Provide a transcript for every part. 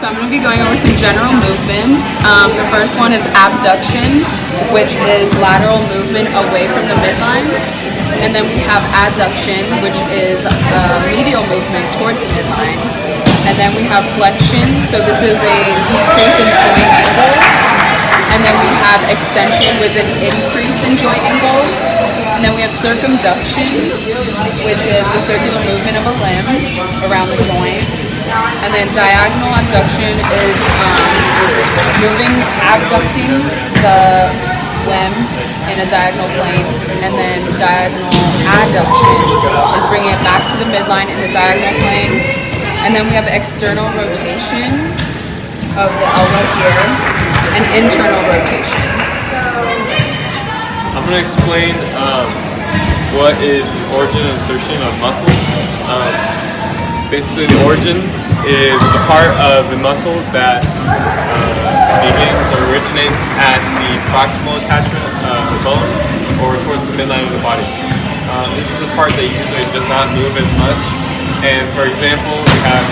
So I'm going to be going over some general movements. The first one is abduction, which is lateral movement away from the midline. And then we have adduction, which is medial movement towards the midline. And then we have flexion, so this is a decrease in joint angle. And then we have extension, with an increase in joint angle. And then we have circumduction, which is the circular movement of a limb around the joint. And then diagonal abduction is abducting the limb in a diagonal plane. And then diagonal adduction is bringing it back to the midline in the diagonal plane. And then we have external rotation of the elbow here and internal rotation. I'm going to explain what is origin and insertion of muscles. Basically, the origin is the part of the muscle that begins or originates at the proximal attachment of the bone or towards the midline of the body. This is the part that usually does not move as much. And for example, we have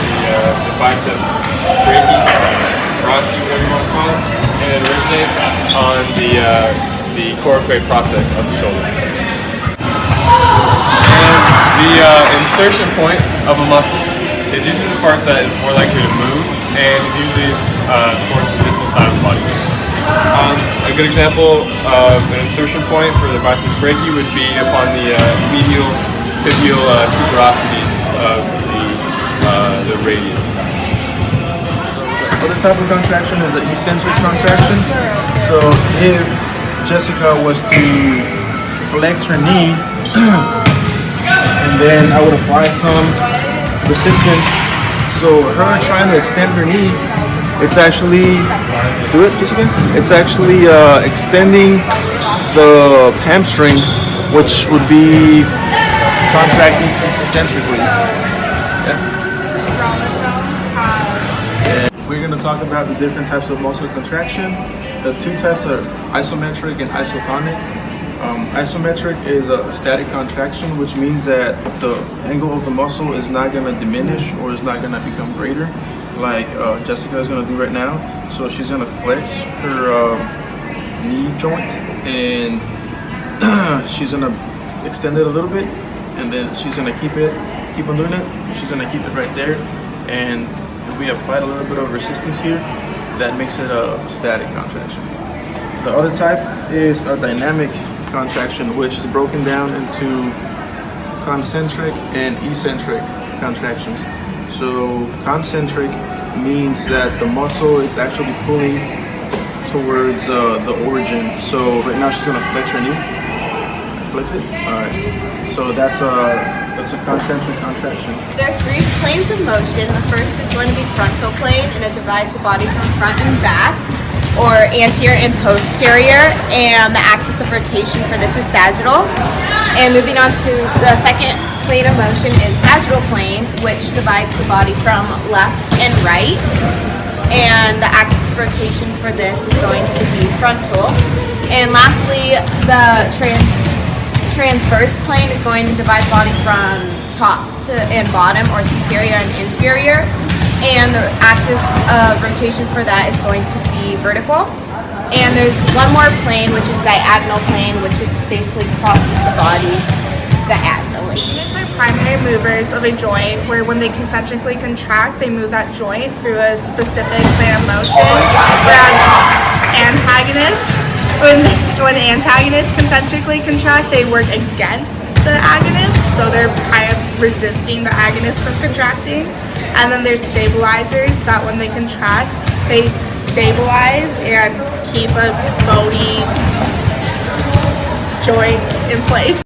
the bicep brachii, whatever you want to call it, and it originates on the coracoid process of the shoulder. And the insertion point of a muscle is usually the part that is more likely to move and is usually towards the distal side of the body. A good example of an insertion point for the biceps brachii would be upon the medial tibial tuberosity of the radius. The other type of contraction is the eccentric contraction. So if Jessica was to flex her knee and then I would apply some resistance, so her trying to extend her knee, it's actually it's actually extending the hamstrings, which would be contracting eccentrically. We're going to talk about the different types of muscle contraction. The two types are isometric and isotonic. Isometric is a static contraction, which means that the angle of the muscle is not going to diminish or is not going to become greater, like Jessica is going to do right now. So she's going to flex her knee joint and she's going to extend it a little bit, and then she's going to keep on doing it. She's going to keep it right there, and if we applied a little bit of resistance here, that makes it a static contraction. The other type is a dynamic contraction, which is broken down into concentric and eccentric contractions. So concentric means that the muscle is actually pulling towards the origin. So right now she's gonna flex her knee. Flex it. All right. So that's a concentric contraction. There are three planes of motion. The first is going to be frontal plane, and it divides the body from front and back, or anterior and posterior, and the axis of rotation for this is sagittal. And moving on to the second plane of motion is sagittal plane, which divides the body from left and right, and the axis of rotation for this is going to be frontal. And lastly, the transverse plane is going to divide the body from top to and bottom, or superior and inferior, and the axis of rotation for that is going to be vertical. And there's one more plane, which is diagonal plane, which is basically crosses the body diagonally. These are primary movers of a joint, where when they concentrically contract, they move that joint through a specific plane of motion, whereas antagonists, when antagonists concentrically contract, they work against the agonist, so they're kind of resisting the agonist from contracting. And then there's stabilizers, that when they contract, they stabilize and keep a bony joint in place.